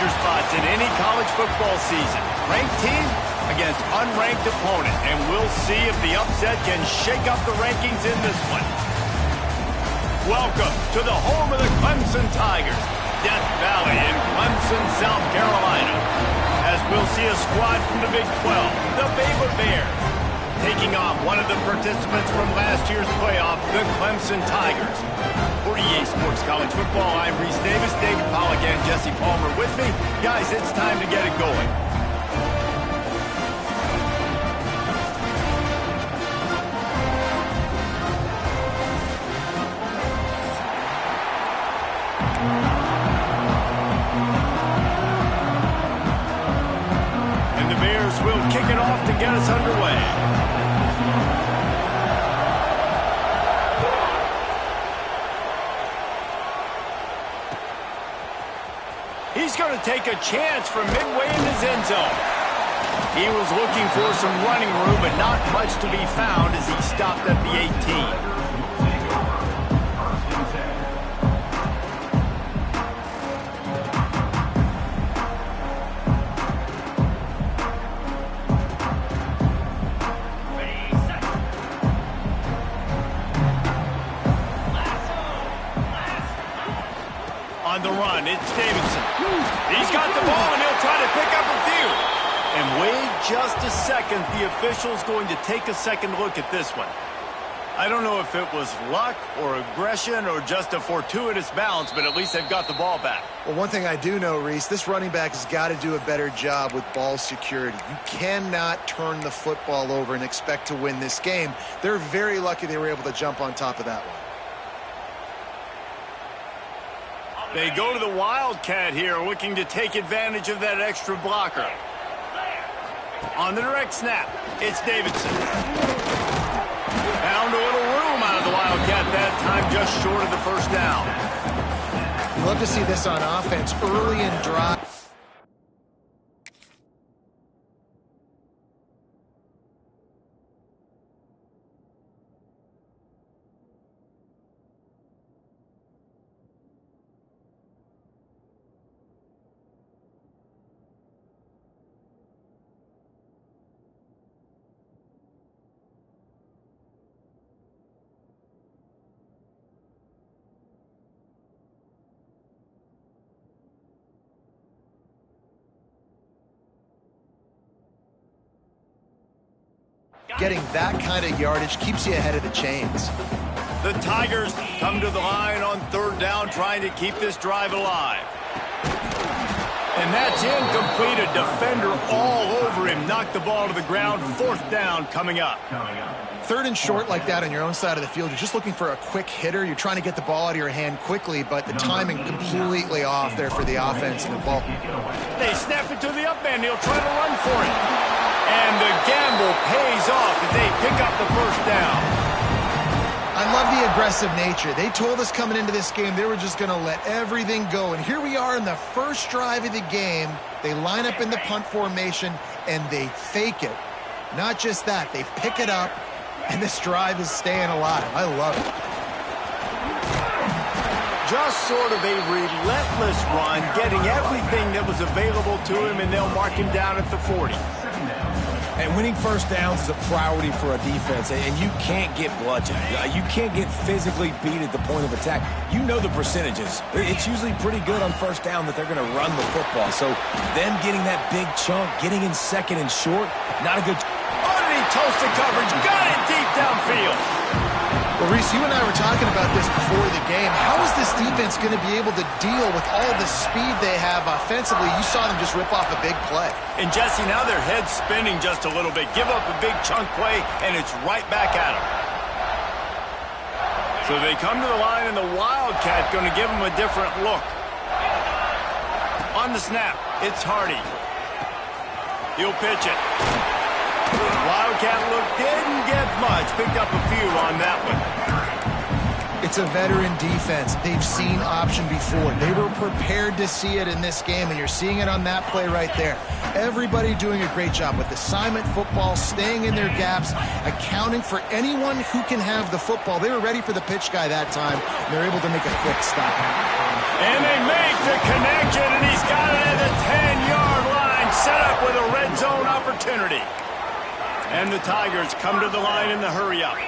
danger spots in any college football season. Ranked team against unranked opponent, and we'll see if the upset can shake up the rankings in this one. Welcome to the home of the Clemson Tigers, Death Valley in Clemson, South Carolina. As we'll see a squad from the Big 12, the Baylor Bears, taking on one of the participants from last year's playoff, the Clemson Tigers. For EA Sports College Football, I'm Reese Davis, David Pollack, and Jesse Palmer with me. Guys, it's time to get it going. And the Bears will kick it off to get us underway. He's going to take a chance from midway in his end zone. He was looking for some running room, but not much to be found as he stopped at the 18. On the run, it's Davidson. He's got the ball, and he'll try to pick up a few. And wait just a second. The official's going to take a second look at this one. I don't know if it was luck or aggression or just a fortuitous bounce, but at least they've got the ball back. Well, one thing I do know, Reese, this running back has got to do a better job with ball security. You cannot turn the football over and expect to win this game. They're very lucky they were able to jump on top of that one. They go to the Wildcat here, looking to take advantage of that extra blocker. On the direct snap, it's Davidson. Found a little room out of the Wildcat that time, just short of the first down. You love to see this on offense early in drive. Getting that kind of yardage keeps you ahead of the chains. The Tigers come to the line on third down, trying to keep this drive alive. And that's incomplete. A defender all over him. Knocked the ball to the ground. Fourth down coming up. Third and short like that on your own side of the field. You're just looking for a quick hitter. You're trying to get the ball out of your hand quickly, but the timing completely off there for the offense and the ball. They snap it to the up man. He'll try to run for it. And the gamble pays off as they pick up the first down. I love the aggressive nature. They told us coming into this game they were just going to let everything go. And here we are in the first drive of the game. They line up in the punt formation, and they fake it. Not just that, they pick it up, and this drive is staying alive. I love it. Just sort of a relentless run, getting everything that was available to him, and they'll mark him down at the 40. And winning first downs is a priority for a defense, and you can't get bludgeoned. You can't get physically beat at the point of attack. You know the percentages. It's usually pretty good on first down that they're going to run the football. So them getting that big chunk, getting in second and short, not a good... Underneath toasted coverage, got it deep downfield. Well, Reese, you and I were talking about this before the game. How is this defense going to be able to deal with all the speed they have offensively? You saw them just rip off a big play. And, Jesse, now their head's spinning just a little bit. Give up a big chunk play, and it's right back at them. So they come to the line, and the Wildcat going to give them a different look. On the snap, it's Hardy. He'll pitch it. Wildcat look didn't get much. Picked up a few on that one. It's a veteran defense. They've seen option before. They were prepared to see it in this game, and you're seeing it on that play right there. Everybody doing a great job with assignment football, staying in their gaps, accounting for anyone who can have the football. They were ready for the pitch guy that time, and they're able to make a quick stop. And they make the connection, and he's got it at the 10-yard line, set up with a red zone opportunity. And the Tigers come to the line in the hurry-up.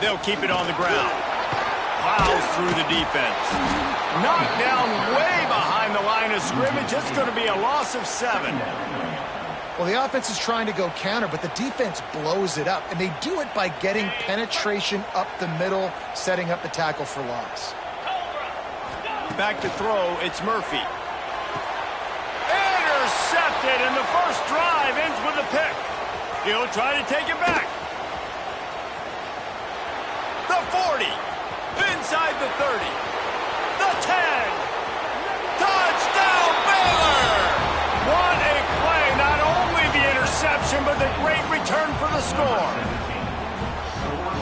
They'll keep it on the ground. Plows through the defense. Knocked down way behind the line of scrimmage. It's going to be a loss of 7. Well, the offense is trying to go counter, but the defense blows it up, and they do it by getting penetration up the middle, setting up the tackle for loss. Back to throw, it's Murphy. Intercepted, and the first drive ends with a pick. He'll try to take it back. The 40, inside the 30, the 10, touchdown Baylor! What a play, not only the interception, but the great return for the score.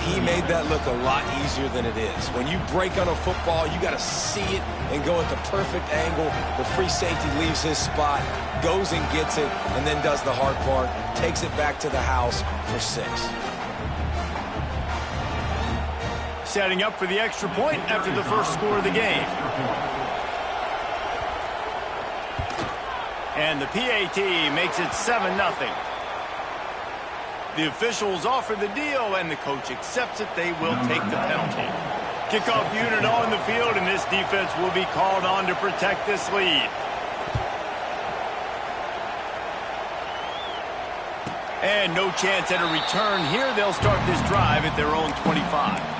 He made that look a lot easier than it is. When you break on a football, you got to see it and go at the perfect angle. The free safety leaves his spot, goes and gets it, and then does the hard part, takes it back to the house for 6. Setting up for the extra point after the first score of the game. And the PAT makes it 7-0. The officials offer the deal, and the coach accepts it. They will take the penalty. Kickoff unit on the field, and this defense will be called on to protect this lead. And no chance at a return here. They'll start this drive at their own 25.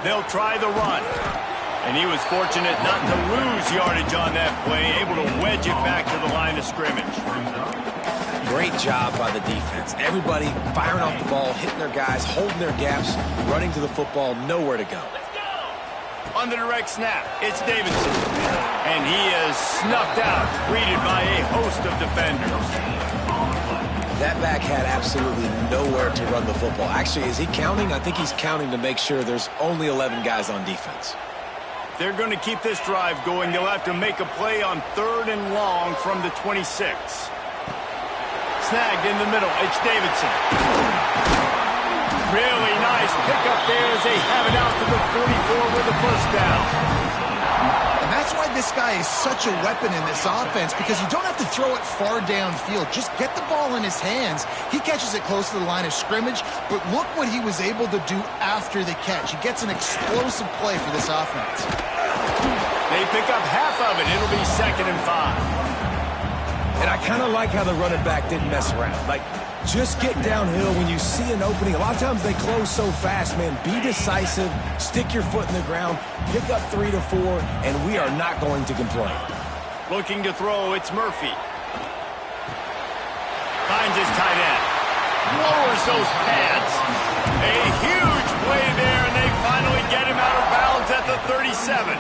They'll try the run. And he was fortunate not to lose yardage on that play, able to wedge it back to the line of scrimmage. Great job by the defense. Everybody firing off the ball, hitting their guys, holding their gaps, running to the football, nowhere to go. On the direct snap, it's Davidson. And he is snuffed out, greeted by a host of defenders. That back had absolutely nowhere to run the football. Actually, is he counting? I think he's counting to make sure there's only 11 guys on defense. They're going to keep this drive going. They'll have to make a play on 3rd and long from the 26. Snagged in the middle. It's Davidson. Really nice pickup there as they have it out to the 44 with the first down. And that's why this guy is such a weapon in this offense, because you don't have to throw it far downfield. Just get the ball in his hands. He catches it close to the line of scrimmage, but look what he was able to do after the catch. He gets an explosive play for this offense. They pick up half of it. It'll be 2nd and 5. And I kind of like how the running back didn't mess around. Like, just get downhill when you see an opening. A lot of times they close so fast, man. Be decisive, stick your foot in the ground, pick up 3 to 4, and we are not going to complain. Looking to throw, it's Murphy. Finds his tight end. Lowers those pads. A huge play there, and they finally get him out of bounds at the 37.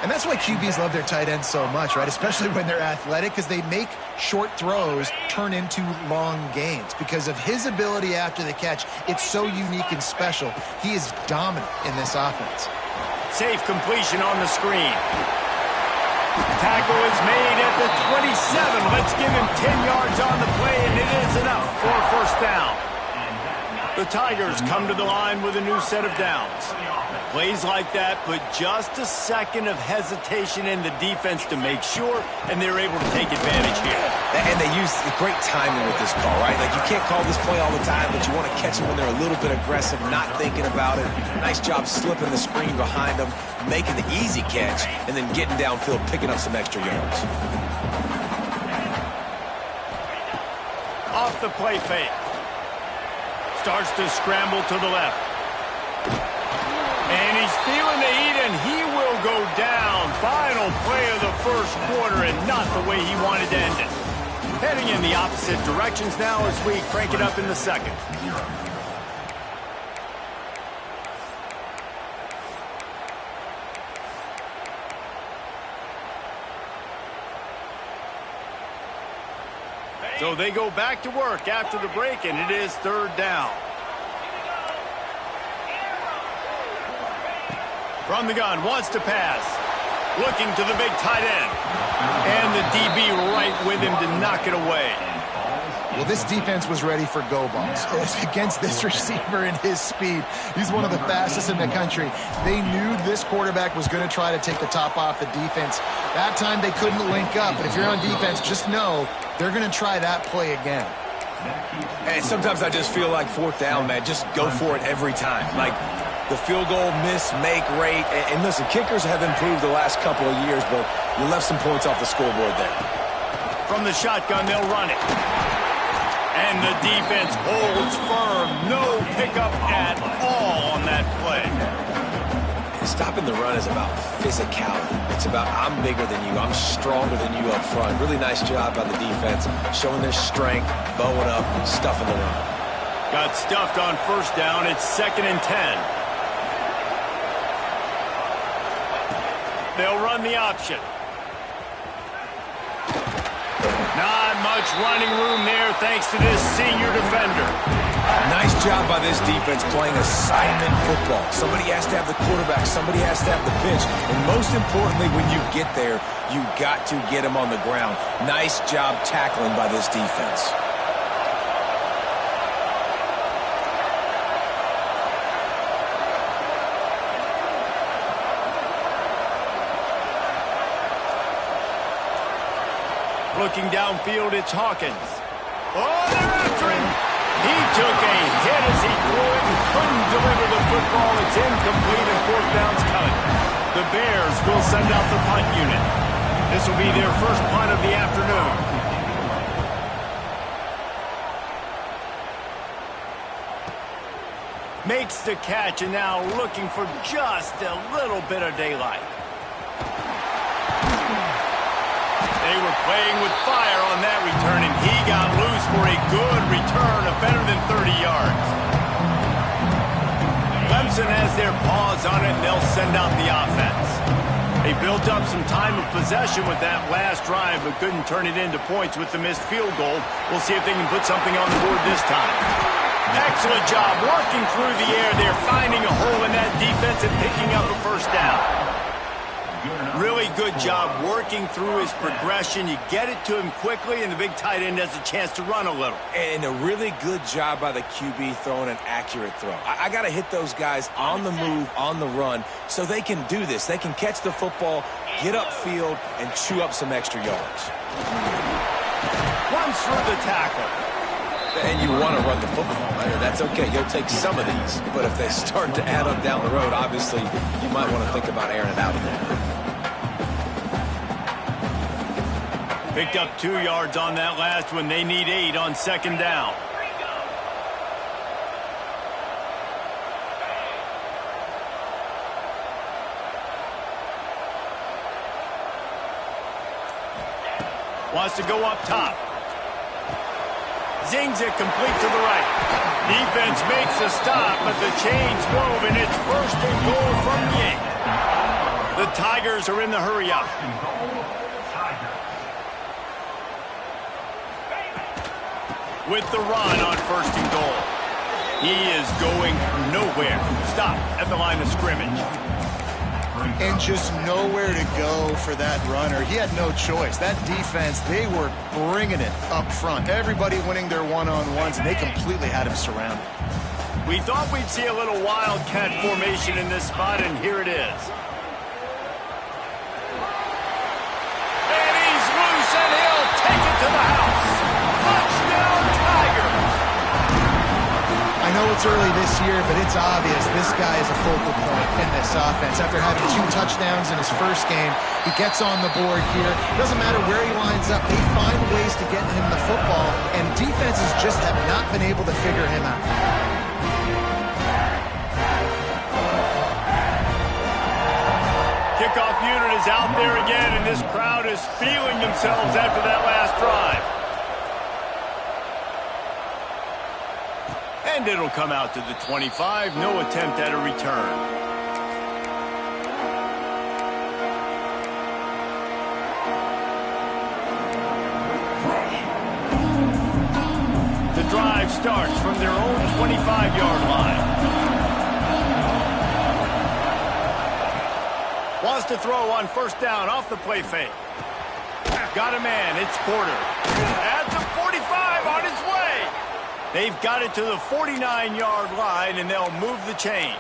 And that's why QBs love their tight ends so much, right? Especially when they're athletic, because they make short throws turn into long gains. Because of his ability after the catch, it's so unique and special. He is dominant in this offense. Safe completion on the screen. Tackle is made at the 27. Let's give him 10 yards on the play, and it is enough for a first down. The Tigers come to the line with a new set of downs. Plays like that put just a second of hesitation in the defense to make sure, and they're able to take advantage here. And they use great timing with this call, right? Like, you can't call this play all the time, but you want to catch them when they're a little bit aggressive, not thinking about it. Nice job slipping the screen behind them, making the easy catch, and then getting downfield, picking up some extra yards. Off the play fake. Starts to scramble to the left. And he's feeling the heat, and he will go down. Final play of the first quarter, and not the way he wanted to end it. Heading in the opposite directions now as we crank it up in the second. So they go back to work after the break, and it is third down. From the gun, wants to pass. Looking to the big tight end. And the DB right with him to knock it away. Well, this defense was ready for go balls. Against this receiver and his speed, he's one of the fastest in the country. They knew this quarterback was going to try to take the top off the defense. That time they couldn't link up, but if you're on defense, just know they're going to try that play again. And sometimes I just feel like fourth down, man, just go for it every time. Like the field goal miss-make rate. And listen, kickers have improved the last couple of years, but you left some points off the scoreboard there. From the shotgun, they'll run it. And the defense holds firm. No pickup at all on that play. Stopping the run is about physicality. It's about I'm bigger than you. I'm stronger than you up front. Really nice job by the defense, showing their strength, bowing up, stuffing the run. Got stuffed on first down. It's 2nd and 10. They'll run the option. Not much running room there thanks to this senior defender. Nice job by this defense playing assignment football. Somebody has to have the quarterback. Somebody has to have the pitch. And most importantly, when you get there, you got to get him on the ground. Nice job tackling by this defense. Looking downfield, it's Hawkins. Oh, they're after him. He took a hit as he threw it and couldn't deliver the football. It's incomplete and fourth down's coming. The Bears will send out the punt unit. This will be their first punt of the afternoon. Makes the catch and now looking for just a little bit of daylight. They were playing with fire on that return, and he got loose for a good return of better than 30 yards. Clemson has their paws on it, and they'll send out the offense. They built up some time of possession with that last drive, but couldn't turn it into points with the missed field goal. We'll see if they can put something on the board this time. Excellent job working through the air. They're finding a hole in that defense and picking up a first down. Really good job working through his progression. You get it to him quickly, and the big tight end has a chance to run a little. And a really good job by the QB throwing an accurate throw. I got to hit those guys on the move, on the run, so they can do this. They can catch the football, get upfield, and chew up some extra yards. Runs through the tackle. And you want to run the football. That's okay. You'll take some of these. But if they start to add up down the road, obviously, you might want to think about airing it out of there. Picked up 2 yards on that last one. They need 8 on second down. Wants to go up top. Zings it complete to the right. Defense makes a stop, but the chains move, and it's first and goal from the 8. The Tigers are in the hurry-up. With the run on first and goal. He is going nowhere. Stop at the line of scrimmage. And just nowhere to go for that runner. He had no choice. That defense, they were bringing it up front. Everybody winning their one-on-ones, and they completely had him surrounded. We thought we'd see a little wildcat formation in this spot, and here it is. And he's loose, and he'll take it to the house. Touchdown, Tigers! I know it's early this year, but it's obvious this guy is a focal point in this offense. After having 2 touchdowns in his first game, he gets on the board here. Doesn't matter where he lines up. They find ways to get him the football, and defenses just have not been able to figure him out. Kickoff unit is out there again, and this crowd is feeling themselves after that last drive. And it'll come out to the 25. No attempt at a return. starts from their own 25-yard line. Wants to throw on first down off the play fake. Got a man. It's Porter. At the 45 on his way. They've got it to the 49-yard line, and they'll move the chains.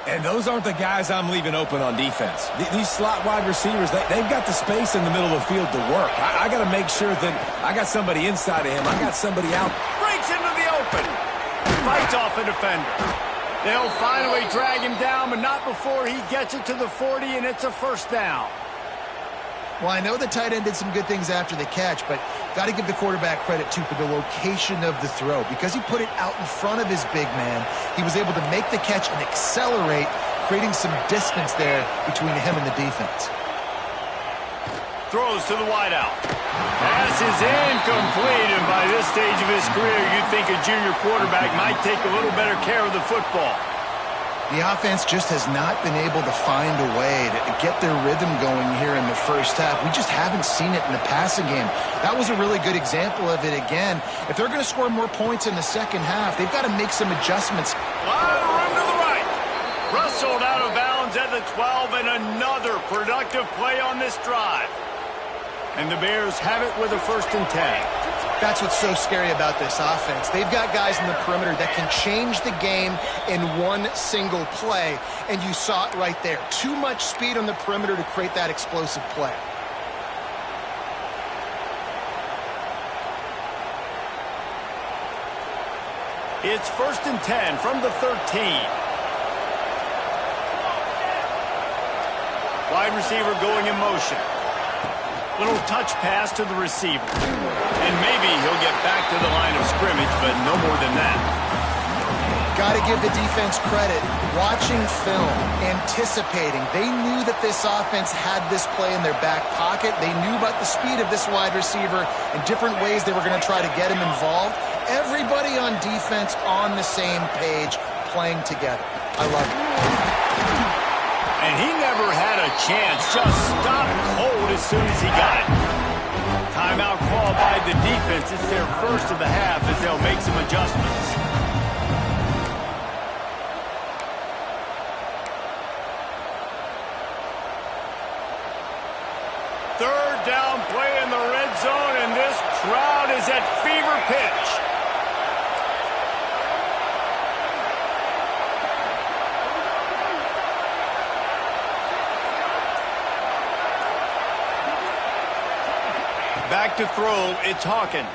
And those aren't the guys I'm leaving open on defense. These slot wide receivers, they've got the space in the middle of the field to work. I got to make sure that I got somebody inside of him. I got somebody out. Breaks into the open. Fights off a defender. They'll finally drag him down, but not before he gets it to the 40, and it's a first down. Well, I know the tight end did some good things after the catch, but got to give the quarterback credit, too, for the location of the throw. Because he put it out in front of his big man, he was able to make the catch and accelerate, creating some distance there between him and the defense. Throws to the wideout. Pass is incomplete, and by this stage of his career, you'd think a junior quarterback might take a little better care of the football. The offense just has not been able to find a way to get their rhythm going here in the first half. We just haven't seen it in the passing game. That was a really good example of it again. If they're going to score more points in the second half, they've got to make some adjustments. A lot of room to the right. Rustled out of bounds at the 12, and another productive play on this drive. And the Bears have it with a 1st and 10. That's what's so scary about this offense. They've got guys in the perimeter that can change the game in one single play, and you saw it right there. Too much speed on the perimeter to create that explosive play. It's 1st and 10 from the 13. Wide receiver going in motion. Little touch pass to the receiver. And maybe he'll get back to the line of scrimmage, but no more than that. Got to give the defense credit. Watching film, anticipating. They knew that this offense had this play in their back pocket. They knew about the speed of this wide receiver and different ways they were going to try to get him involved. Everybody on defense on the same page, playing together. I love it. And he never had a chance, just stopped cold as soon as he got it. Timeout call by the defense. It's their first of the half as they'll make some adjustments. Third down play in the red zone, and this crowd is at fever pitch. Back to throw, it's Hawkins.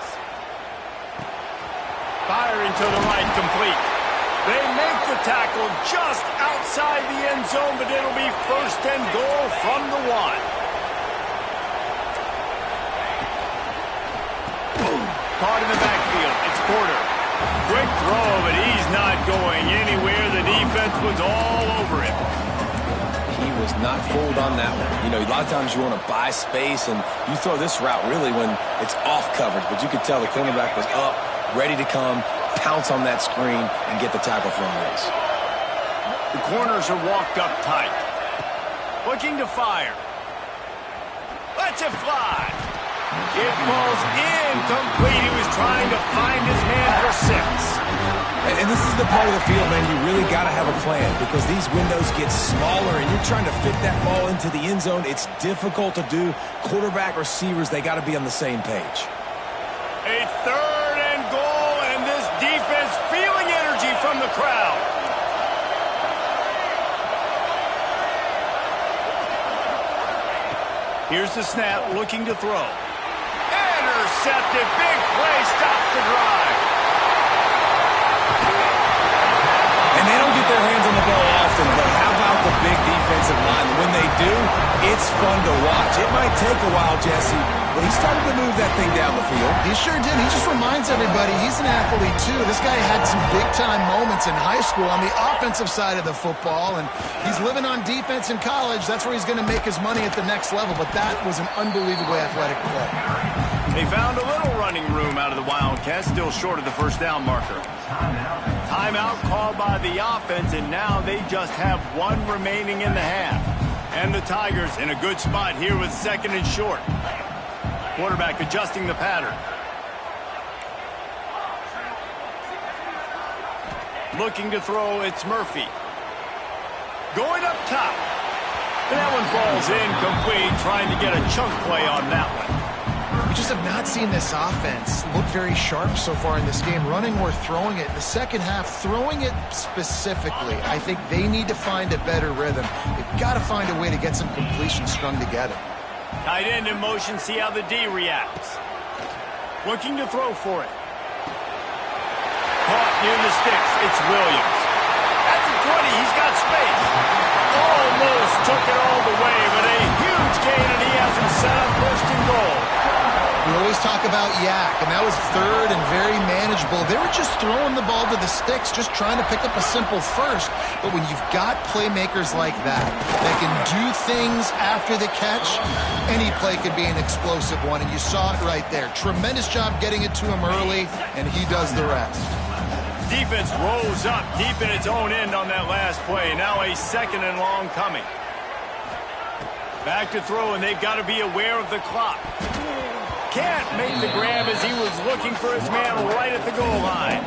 Firing to the right, complete. They make the tackle just outside the end zone, but it'll be 1st and goal from the 1. Caught in the backfield, it's Porter. Quick throw, but he's not going anywhere. The defense was all over him. He was not fooled on that one. You know, a lot of times you want to buy space, and you throw this route really when it's off coverage. But you could tell the cornerback was up, ready to come, pounce on that screen, and get the tackle for a miss. The corners are walked up tight. Looking to fire. Lets it fly. It falls incomplete. He was trying to find his man for 6. And this is the part of the field, man, you really got to have a plan because these windows get smaller and you're trying to fit that ball into the end zone. It's difficult to do. Quarterback, receivers, they got to be on the same page. A 3rd and goal, and this defense feeling energy from the crowd. Here's the snap, looking to throw. Intercepted, big play, stops the drive. And they don't get their hands on the ball often, but how about the big defensive line? When they do, it's fun to watch. It might take a while, Jesse, but he started to move that thing down the field. He sure did. He just reminds everybody he's an athlete, too. This guy had some big-time moments in high school on the offensive side of the football, and he's living on defense in college. That's where he's going to make his money at the next level, but that was an unbelievably athletic play. They found a little running room out of the Wildcats, still short of the 1st down marker. Timeout called by the offense, and now they just have 1 remaining in the half. And the Tigers in a good spot here with 2nd and short. Quarterback adjusting the pattern. Looking to throw, it's Murphy. Going up top. And that one falls incomplete, trying to get a chunk play on that one. We just have not seen this offense look very sharp so far in this game, running or throwing it. In the second half, throwing it specifically, I think they need to find a better rhythm. They've got to find a way to get some completions strung together. Tight end in motion, see how the D reacts. Looking to throw for it. Caught near the sticks, it's Williams. At the 20, he's got space. Almost took it all the way, but a huge gain, and he has him set up first and goal. We always talk about Yak, and that was third and very manageable. They were just throwing the ball to the sticks, just trying to pick up a simple first. But when you've got playmakers like that can do things after the catch, any play could be an explosive one, and you saw it right there. Tremendous job getting it to him early, and he does the rest. Defense rose up deep in its own end on that last play. Now a second and long coming. Back to throw, and they've got to be aware of the clock. Can't make the grab as he was looking for his man right at the goal line.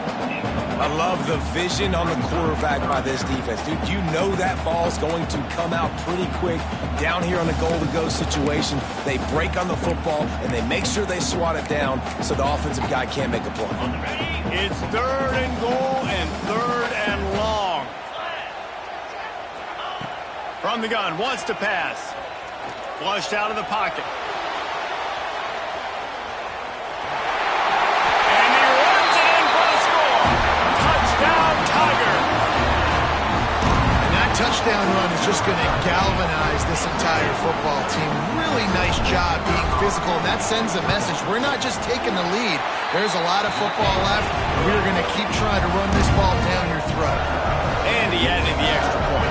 I love the vision on the quarterback by this defense. Dude, you know that ball's going to come out pretty quick down here on the goal-to-go situation. They break on the football, and they make sure they swat it down so the offensive guy can't make a play. It's third and goal and third and long. From the gun, wants to pass. Flushed out of the pocket. Touchdown run is just going to galvanize this entire football team. Really nice job being physical, and that sends a message. We're not just taking the lead. There's a lot of football left. We're going to keep trying to run this ball down your throat. And he added the extra point.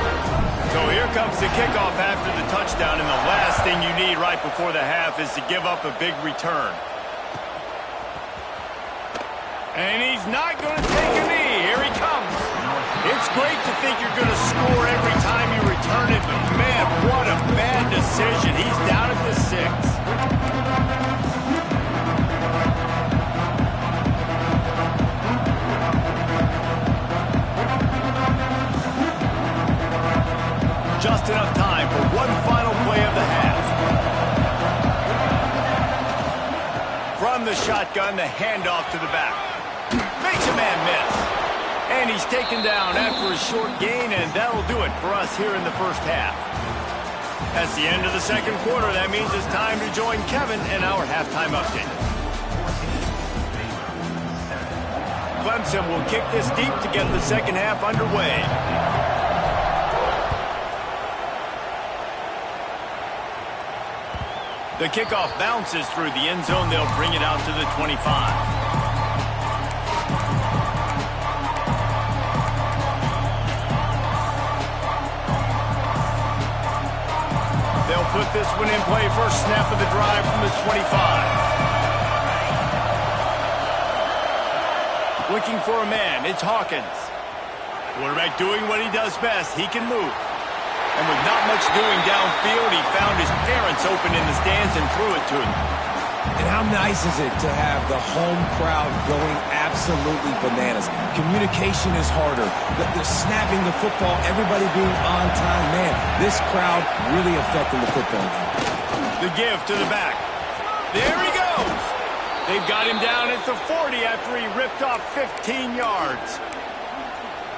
So here comes the kickoff after the touchdown, and the last thing you need right before the half is to give up a big return. And he's not going to take a knee. Here he comes. It's great to think you're going to score every time you return it, but man, what a bad decision. He's down at the 6. Just enough time for one final play of the half. From the shotgun, the handoff to the back. Makes a man miss. And he's taken down after a short gain, and that'll do it for us here in the first half. That's the end of the second quarter. That means it's time to join Kevin in our halftime update. Clemson will kick this deep to get the second half underway. The kickoff bounces through the end zone. They'll bring it out to the 25. They'll put this one in play. First snap of the drive from the 25. Looking for a man. It's Hawkins. Quarterback doing what he does best. He can move. And with not much doing downfield, he found his parents open in the stands and threw it to him. And how nice is it to have the home crowd going absolutely bananas? Communication is harder. The snapping the football, everybody being on time. Man, this crowd really affecting the football game. The give to the back. There he goes. They've got him down at the 40 after he ripped off 15 yards.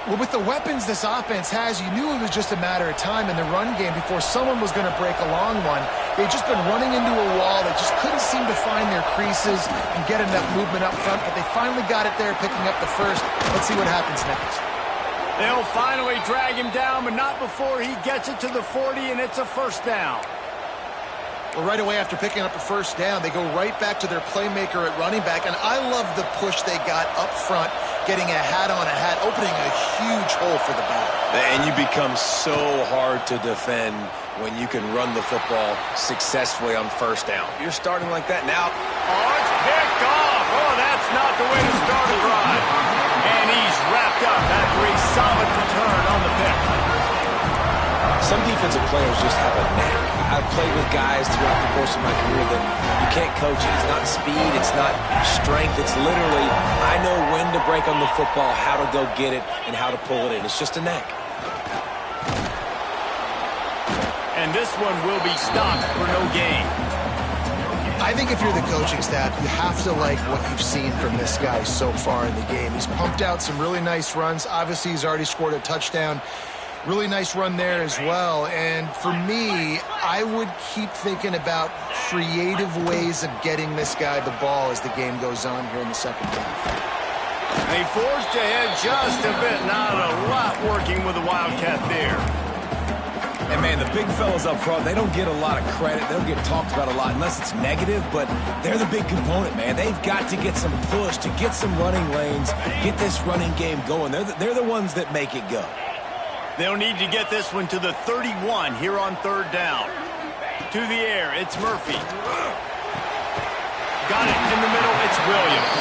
Well, with the weapons this offense has, you knew it was just a matter of time in the run game before someone was going to break a long one. They'd just been running into a wall. They just couldn't seem to find their creases and get enough movement up front, but they finally got it there, picking up the first. Let's see what happens next. They'll finally drag him down, but not before he gets it to the 40, and it's a first down. Well, right away after picking up a first down, they go right back to their playmaker at running back, and I love the push they got up front, getting a hat on a hat, opening a huge hole for the back. And you become so hard to defend when you can run the football successfully on first down. You're starting like that now. Oh, it's picked off. Oh, that's not the way to start a drive. And he's wrapped up after a solid return on the pick. some defensive players just have a knack. I've played with guys throughout the course of my career that you can't coach it. It's not speed, it's not strength. It's literally, I know when to break on the football, how to go get it, and how to pull it in. It's just a knack. And this one will be stopped for no gain. I think if you're the coaching staff, you have to like what you've seen from this guy so far in the game. He's pumped out some really nice runs. Obviously, he's already scored a touchdown. Really nice run there as well. And for me, I would keep thinking about creative ways of getting this guy the ball as the game goes on here in the second half. They forced ahead just a bit. Not a lot working with the Wildcat there. And, man, the big fellas up front, they don't get a lot of credit. They don't get talked about a lot unless it's negative, but they're the big component, man. They've got to get some push, to get some running lanes, get this running game going. They're the ones that make it go. They'll need to get this one to the 31 here on third down. To the air, it's Murphy. Got it in the middle, it's Williams.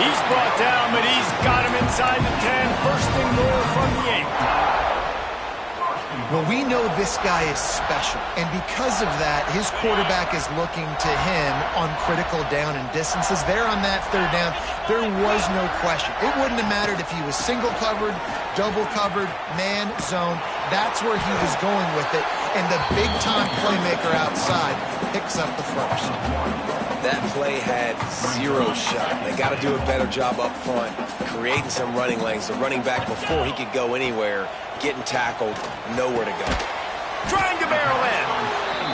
He's brought down, but he's got him inside the 10. First and goal from the 8. Well, we know this guy is special, and because of that, his quarterback is looking to him on critical down and distances. There on that third down, there was no question. It wouldn't have mattered if he was single covered, double covered, man, zone. That's where he was going with it, and the big-time playmaker outside picks up the first. That play had zero shot. They got to do a better job up front, creating some running lanes. The running back, before he could go anywhere, getting tackled, nowhere to go. Trying to barrel in.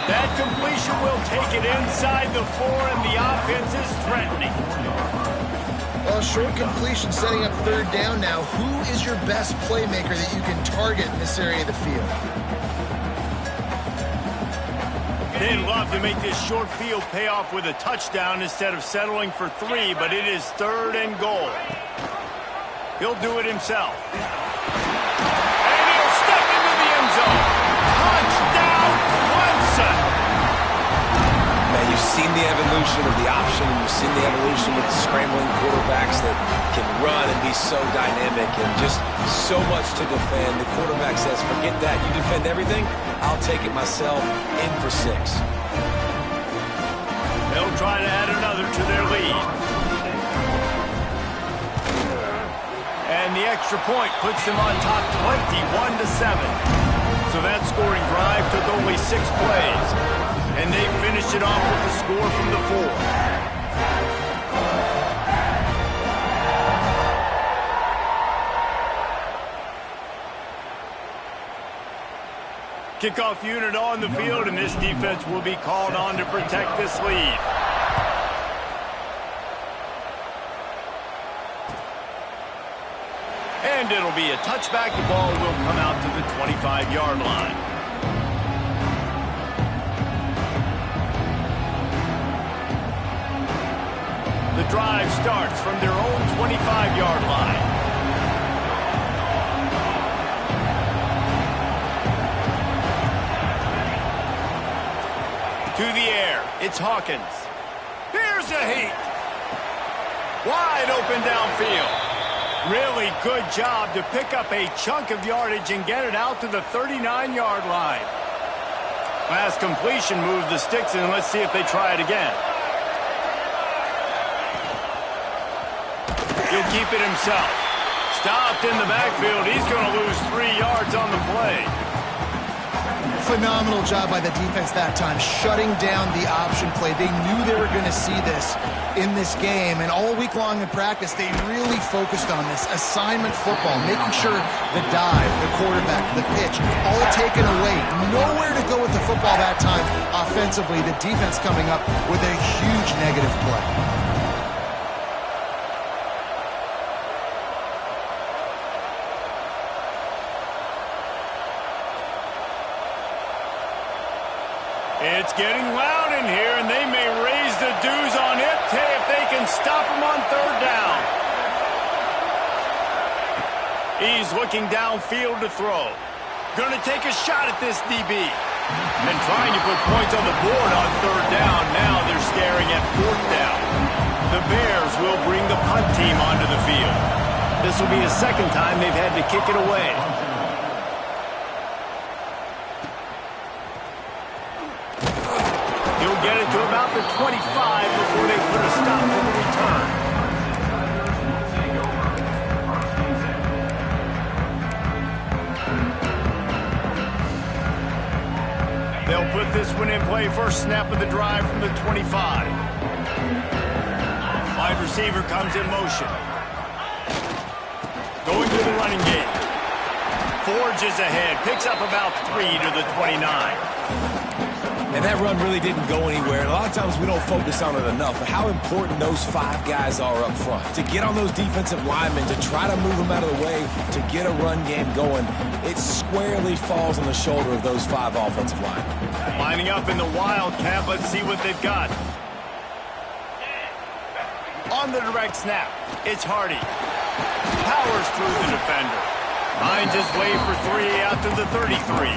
That completion will take it inside the 4, and the offense is threatening. Well, short completion setting up third down now. Who is your best playmaker that you can target in this area of the field? They'd love to make this short field pay off with a touchdown instead of settling for 3, but it is third and goal. He'll do it himself. And he'll step into the end zone. Touchdown, Clemson! Man, you've seen the evolution of the option, and you've seen the evolution with the scrambling quarterbacks that can run and be so dynamic and just so much to defend. The quarterback says, forget that. You defend everything, I'll take it myself. In for 6. They'll try to add another to their lead. And the extra point puts them on top 21-7. So that scoring drive took only 6 plays. And they finished it off with the score from the 4. Kickoff unit on the field, and this defense will be called on to protect this lead. And it'll be a touchback. The ball will come out to the 25-yard line. The drive starts from their own 25-yard line. To the air, it's Hawkins. Here's a heat. Wide open downfield. Really good job to pick up a chunk of yardage and get it out to the 39-yard line. Last completion moved the sticks, and let's see if they try it again. He'll keep it himself. Stopped in the backfield. He's going to lose 3 yards on the play. Phenomenal job by the defense that time, shutting down the option play. They knew they were going to see this in this game, and all week long in practice, they really focused on this assignment football, making sure the dive, the quarterback, the pitch, all taken away. Nowhere to go with the football that time offensively. The defense coming up with a huge negative play. It's getting loud in here, and they may raise the dues on it if they can stop him on third down. He's looking downfield to throw. Going to take a shot at this DB. And trying to put points on the board on third down. Now they're staring at fourth down. The Bears will bring the punt team onto the field. This will be the second time they've had to kick it away. to about the 25 before they put a stop to the return. They'll put this one in play first snap of the drive from the 25. Wide receiver comes in motion. Going to the running game. Forges ahead, picks up about 3 to the 29. And that run really didn't go anywhere. And a lot of times we don't focus on it enough, but how important those 5 guys are up front. To get on those defensive linemen, to try to move them out of the way, to get a run game going, it squarely falls on the shoulder of those 5 offensive linemen. Lining up in the Wildcat, let's see what they've got. On the direct snap, it's Hardy. Powers through the defender. Finds his way for 3 out to the 33.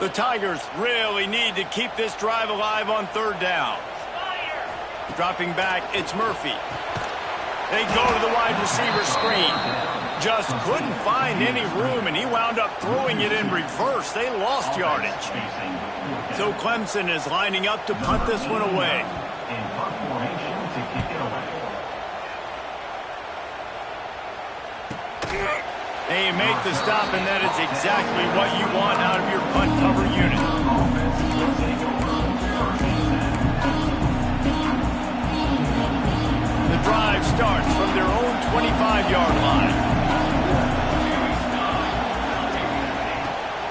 The Tigers really need to keep this drive alive on 3rd down. Dropping back, it's Murphy. They go to the wide receiver screen. Just couldn't find any room, and he wound up throwing it in reverse. They lost yardage. So Clemson is lining up to punt this one away. They make the stop, and that is exactly what you want out of your punt cover unit. The drive starts from their own 25-yard line.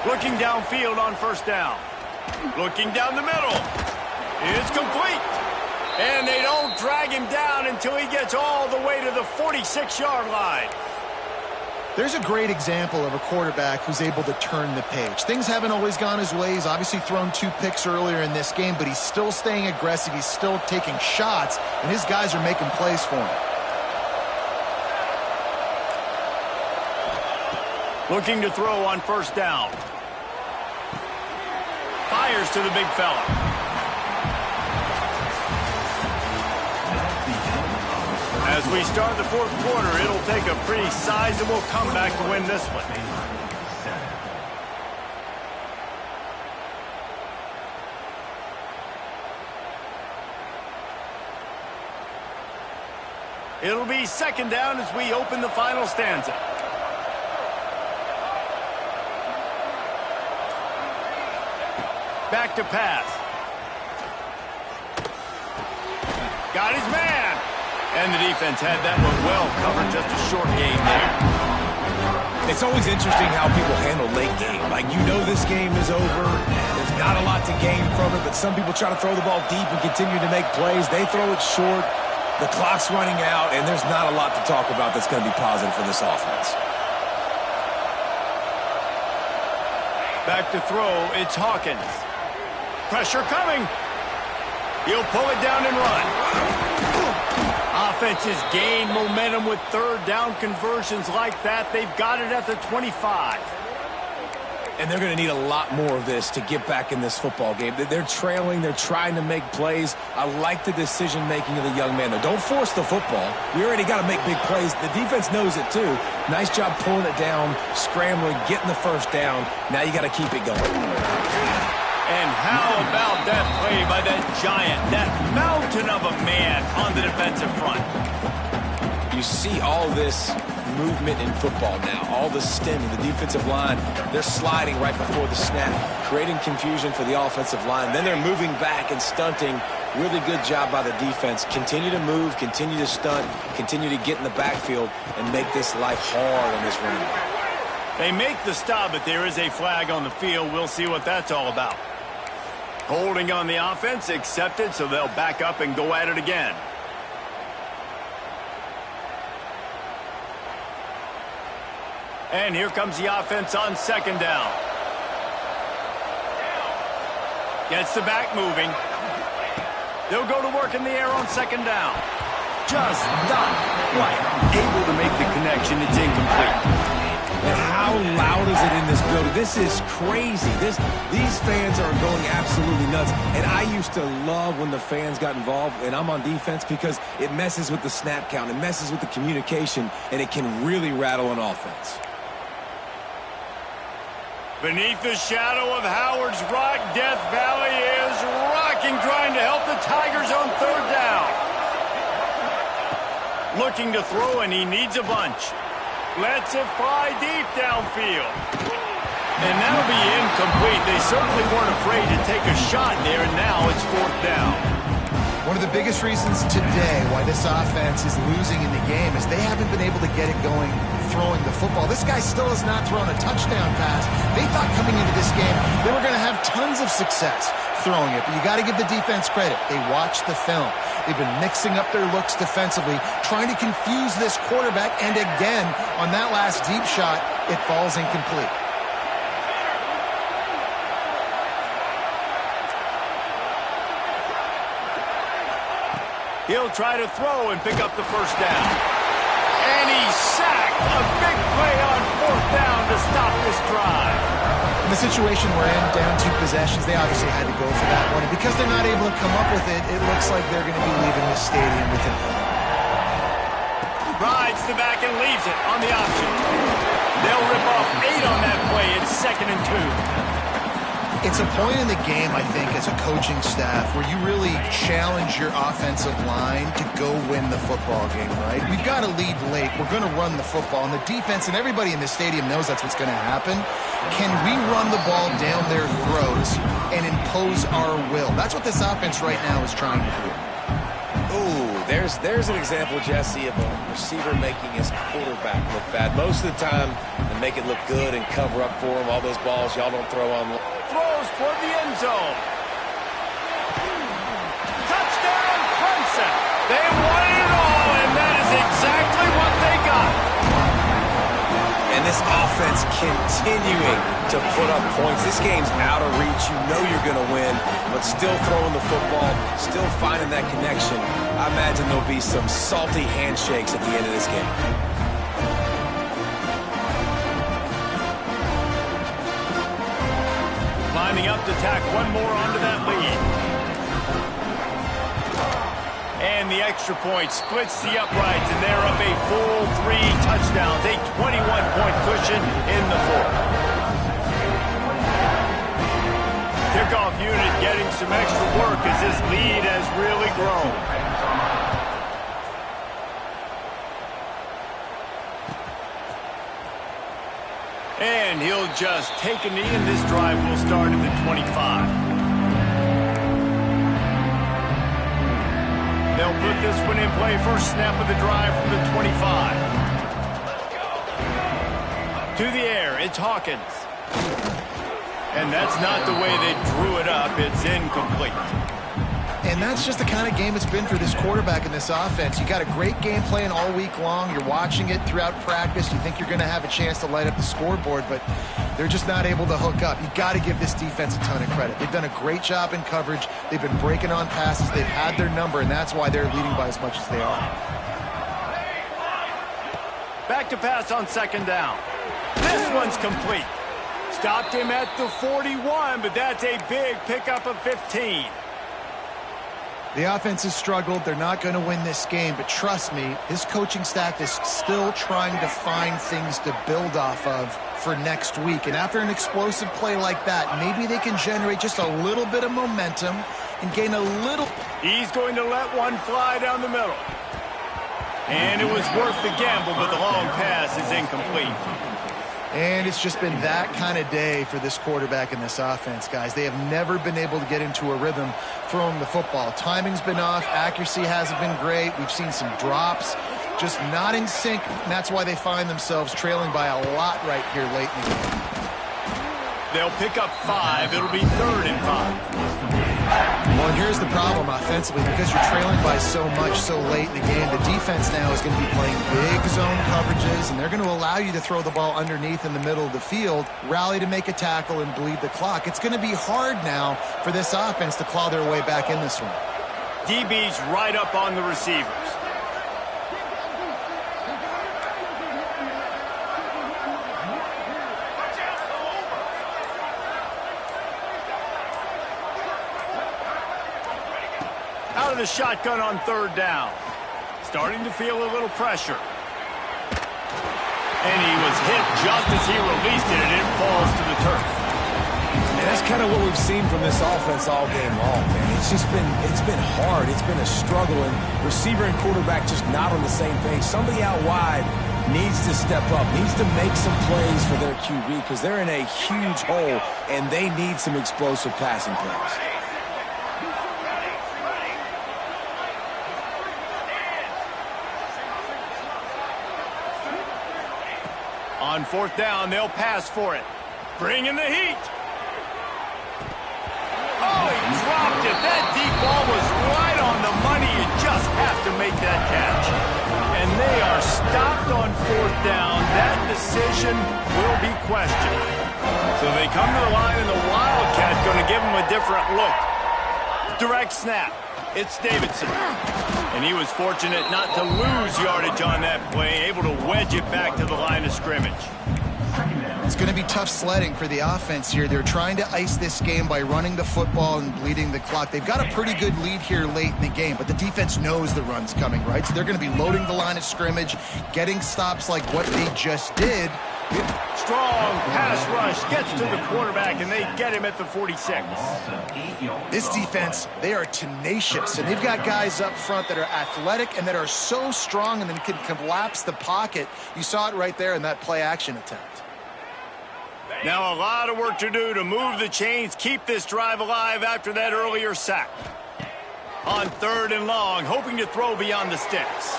Looking downfield on 1st down. Looking down the middle. It's complete. And they don't drag him down until he gets all the way to the 46-yard line. There's a great example of a quarterback who's able to turn the page. Things haven't always gone his way. He's obviously thrown 2 picks earlier in this game, but he's still staying aggressive. He's still taking shots, and his guys are making plays for him. Looking to throw on 1st down. Fires to the big fella. As we start the 4th quarter, it'll take a pretty sizable comeback to win this one. It'll be 2nd down as we open the final stanza. Back to pass. Got his man. And the defense had that one well covered. Just a short game there. It's always interesting how people handle late game. Like, you know this game is over. There's not a lot to gain from it, but some people try to throw the ball deep and continue to make plays. They throw it short. The clock's running out, and there's not a lot to talk about that's going to be positive for this offense. Back to throw, it's Hawkins. Pressure coming. He'll pull it down and run. Offenses gain momentum with 3rd down conversions like that. They've got it at the 25. And they're going to need a lot more of this to get back in this football game. They're trailing. They're trying to make plays. I like the decision-making of the young man, though. Don't force the football. We already got to make big plays. The defense knows it, too. Nice job pulling it down, scrambling, getting the 1st down. Now you got to keep it going. And how about that play by that giant, that mountain of a man on the defensive front? You see all this movement in football now, all the stemming, the defensive line, they're sliding right before the snap, creating confusion for the offensive line. Then they're moving back and stunting. Really good job by the defense. Continue to move, continue to stunt, continue to get in the backfield and make this life hard on this running back. They make the stop, but there is a flag on the field. We'll see what that's all about. Holding on the offense, accepted, so they'll back up and go at it again. And here comes the offense on 2nd down. Gets the back moving. They'll go to work in the air on 2nd down. Just not quite able to make the connection. It's incomplete. And how loud is it in this building? This is crazy. These fans are going absolutely nuts. And I used to love when the fans got involved, and I'm on defense, because it messes with the snap count, it messes with the communication, and it can really rattle an offense. Beneath the shadow of Howard's Rock, Death Valley is rocking, trying to help the Tigers on third down. Looking to throw, and he needs a bunch. Lets it fly deep downfield. And that'll be incomplete. They certainly weren't afraid to take a shot there, and now it's fourth down. One of the biggest reasons today why this offense is losing in the game is they haven't been able to get it going throwing the football. This guy still has not thrown a touchdown pass. They thought coming into this game they were going to have tons of success throwing it, but you got to give the defense credit. They watched the film. They've been mixing up their looks defensively, trying to confuse this quarterback, and again, on that last deep shot, it falls incomplete. He'll try to throw and pick up the first down. And he's sacked. A big play on fourth down to stop this drive. In the situation we're in, down 2 possessions, they obviously had to go for that one. And because they're not able to come up with it, it looks like they're going to be leaving this stadium with it. Rides the back and leaves it on the option. They'll rip off 8 on that play. It's 2nd and 2. It's a point in the game, I think, as a coaching staff where you really challenge your offensive line to go win the football game, right? We've got to lead late. We're going to run the football. And the defense and everybody in the stadium knows that's what's going to happen. Can we run the ball down their throats and impose our will? That's what this offense right now is trying to do. Ooh, there's an example, Jesse, of a receiver making his quarterback look bad. Most of the time, they make it look good and cover up for him. All those balls y'all don't throw on. Throws toward the end zone. Touchdown, Clemson. They wanted it all, and that is exactly what they got. And this offense continuing to put up points. This game's out of reach. You know you're going to win, but still throwing the football, still finding that connection. I imagine there'll be some salty handshakes at the end of this game. Lining up to tack one more onto that lead. And the extra point splits the uprights, and they're up a full 3 touchdowns, a 21-point cushion in the fourth. Kickoff unit getting some extra work as this lead has really grown. And he'll just take a knee, and this drive will start at the 25. They'll put this one in play. First snap of the drive from the 25. To the air, it's Hawkins. And that's not the way they drew it up. It's incomplete. And that's just the kind of game it's been for this quarterback in this offense. You got a great game plan all week long. You're watching it throughout practice. You think you're going to have a chance to light up the scoreboard, but they're just not able to hook up. You got to give this defense a ton of credit. They've done a great job in coverage. They've been breaking on passes. They've had their number, and that's why they're leading by as much as they are. Back to pass on 2nd down. This one's complete. Stopped him at the 41, but that's a big pickup of 15. The offense has struggled. They're not going to win this game, but trust me, this coaching staff is still trying to find things to build off of for next week. And after an explosive play like that, maybe they can generate just a little bit of momentum and gain a little. He's going to let one fly down the middle. And it was worth the gamble, but the long pass is incomplete. And it's just been that kind of day for this quarterback and this offense, guys. They have never been able to get into a rhythm throwing the football. Timing's been off. Accuracy hasn't been great. We've seen some drops, just not in sync. And that's why they find themselves trailing by a lot right here late in the game. They'll pick up 5. It'll be 3rd and 5. Well, and here's the problem offensively. Because you're trailing by so much so late in the game, the defense now is going to be playing big zone coverages, and they're going to allow you to throw the ball underneath in the middle of the field, rally to make a tackle, and bleed the clock. It's going to be hard now for this offense to claw their way back in this one. DB's right up on the receivers. Out of the shotgun on third down. Starting to feel a little pressure. And he was hit just as he released it, and it falls to the turf. And that's kind of what we've seen from this offense all game long, man. It's been hard. It's been a struggle, and receiver and quarterback just not on the same page. Somebody out wide needs to step up, needs to make some plays for their QB because they're in a huge hole, and they need some explosive passing plays. On fourth down, they'll pass for it. Bring in the heat. Oh, he dropped it. That deep ball was right on the money. You just have to make that catch. And they are stopped on fourth down. That decision will be questioned. So they come to the line, and the Wildcat going to give them a different look. Direct snap. It's Davidson. And he was fortunate not to lose yardage on that play, able to wedge it back to the line of scrimmage. It's going to be tough sledding for the offense here. They're trying to ice this game by running the football and bleeding the clock. They've got a pretty good lead here late in the game, but the defense knows the run's coming, right? So they're going to be loading the line of scrimmage, getting stops like what they just did. Strong pass rush gets to the quarterback, and they get him at the 46. This defense, they are tenacious, and they've got guys up front that are athletic and that are so strong and then can collapse the pocket. You saw it right there in that play-action attempt. Now a lot of work to do to move the chains, keep this drive alive after that earlier sack. On third and long, hoping to throw beyond the sticks.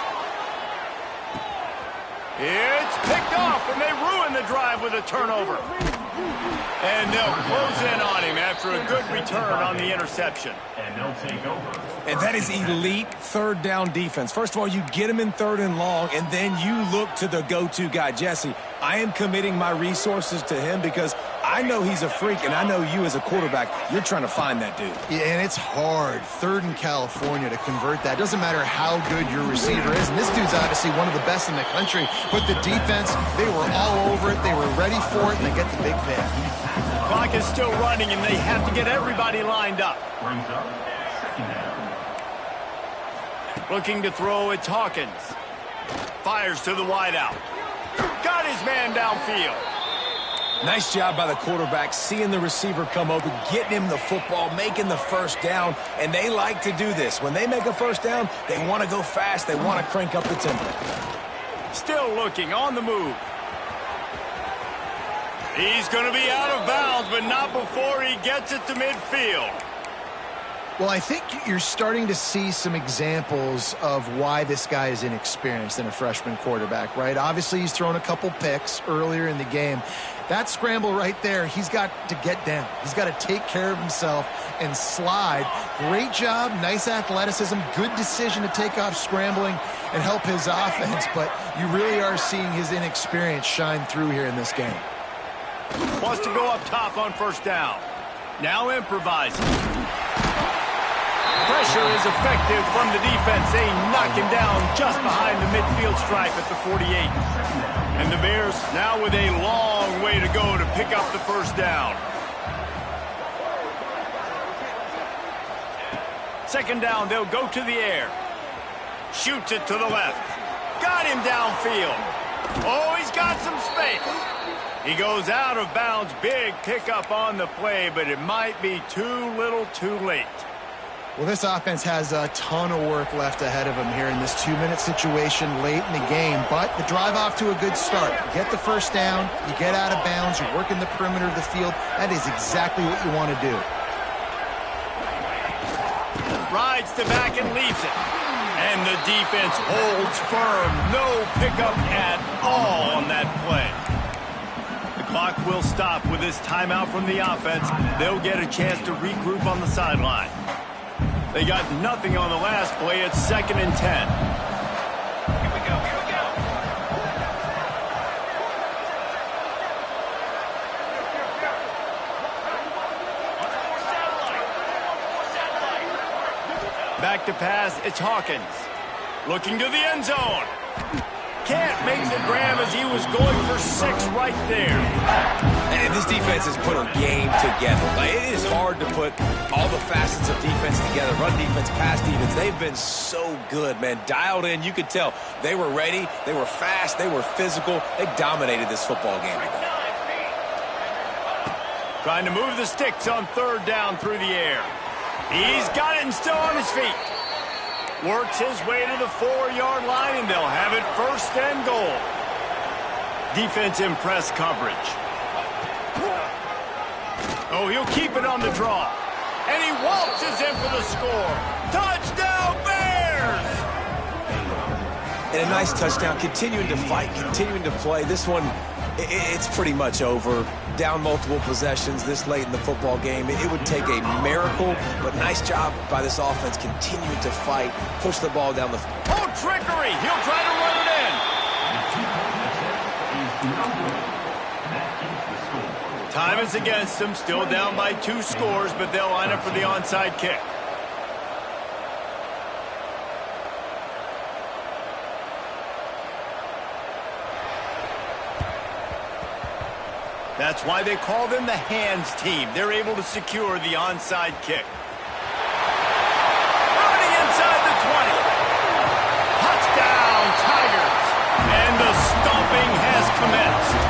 It's picked off, and they ruin the drive with a turnover. And they'll close in on him after a good return on the interception. And they'll take over. And that is elite third down defense. First of all, you get him in third and long, and then you look to the go-to guy, Jesse. I am committing my resources to him because I know he's a freak, and I know you as a quarterback, you're trying to find that dude. Yeah, and it's hard, third in California, to convert that. Doesn't matter how good your receiver is. And this dude's obviously one of the best in the country. But the defense, they were all over it. They were ready for it, and they get the big pick. Clock is still running, and they have to get everybody lined up. Brings up second down. Looking to throw, it's Hawkins. Fires to the wideout. Got his man downfield. Nice job by the quarterback, seeing the receiver come open, getting him the football, making the first down, and they like to do this. When they make a first down, they want to go fast. They want to crank up the tempo. Still looking, on the move. He's going to be out of bounds, but not before he gets it to midfield. Well, I think you're starting to see some examples of why this guy is inexperienced in a freshman quarterback, right? Obviously, he's thrown a couple picks earlier in the game. That scramble right there, he's got to get down. He's got to take care of himself and slide. Great job, nice athleticism, good decision to take off scrambling and help his offense, but you really are seeing his inexperience shine through here in this game. Wants to go up top on first down. Now improvising. Pressure is effective from the defense. They knock him down just behind the midfield stripe at the 48. And the Bears now with a long way to go to pick up the first down. Second down, they'll go to the air. Shoots it to the left. Got him downfield. Oh, he's got some space. He goes out of bounds. Big pickup on the play, but it might be too little too late. Well, this offense has a ton of work left ahead of them here in this 2-minute situation late in the game, but the drive off to a good start. You get the first down, you get out of bounds, you work in the perimeter of the field. That is exactly what you want to do. Rides to back and leaves it. And the defense holds firm. No pickup at all on that play. The clock will stop with this timeout from the offense. They'll get a chance to regroup on the sideline. They got nothing on the last play. It's 2nd and 10. Here we go, here we go. Back to pass, it's Hawkins. Looking to the end zone. Can't make the grab as he was going for 6 right there. And this defense has put a game together. Like, it is hard to put all the facets of defense together. Run defense, pass defense. They've been so good, man. Dialed in. You could tell they were ready. They were fast. They were physical. They dominated this football game. Trying to move the sticks on 3rd down through the air. He's got it and still on his feet. Works his way to the 4-yard line, and they'll have it 1st and goal. Defense in press coverage. Oh, he'll keep it on the draw. And he waltzes in for the score. Touchdown, Bears! And a nice touchdown. Continuing to fight, continuing to play. This one, it's pretty much over. Down multiple possessions this late in the football game. It would take a miracle, but nice job by this offense continuing to fight, push the ball down the field. Oh, trickery! He'll try to run it in. Time is against them, still down by 2 scores, but they'll line up for the onside kick. That's why they call them the hands team. They're able to secure the onside kick. Running inside the 20. Touchdown, Tigers. And the stomping has commenced.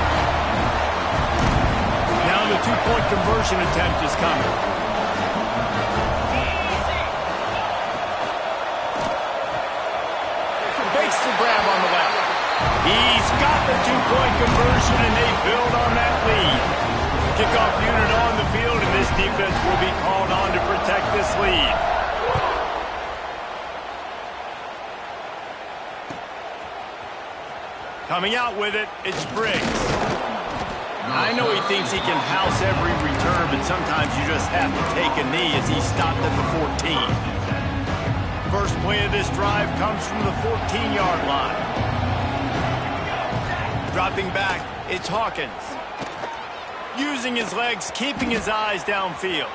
Now the 2-point conversion attempt is coming. Makes the grab on the left. He's got the 2-point conversion, and they build on that lead. Kickoff unit on the field, and this defense will be called on to protect this lead. Coming out with it, it's Briggs. I know he thinks he can house every return, but sometimes you just have to take a knee as he stopped at the 14. First play of this drive comes from the 14-yard line. Dropping back, it's Hawkins. Using his legs, keeping his eyes downfield.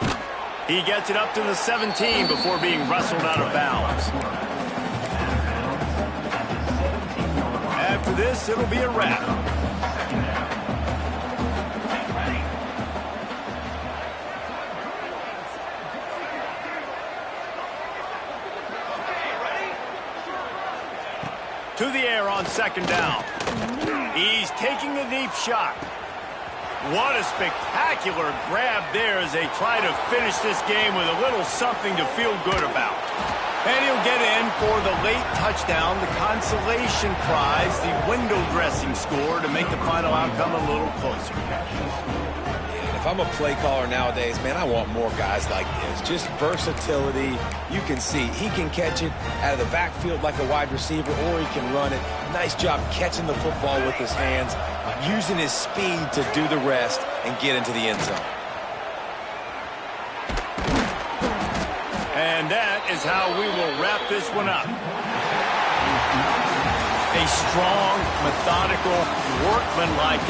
He gets it up to the 17 before being wrestled out of bounds. After this, it'll be a wrap. To the air on 2nd down. He's taking a deep shot. What a spectacular grab there as they try to finish this game with a little something to feel good about. And he'll get in for the late touchdown, the consolation prize, the window dressing score to make the final outcome a little closer. If I'm a play caller nowadays, man, I want more guys like this. Just versatility. You can see he can catch it out of the backfield like a wide receiver, or he can run it. Nice job catching the football with his hands, using his speed to do the rest and get into the end zone. And that is how we will wrap this one up. A strong, methodical, workmanlike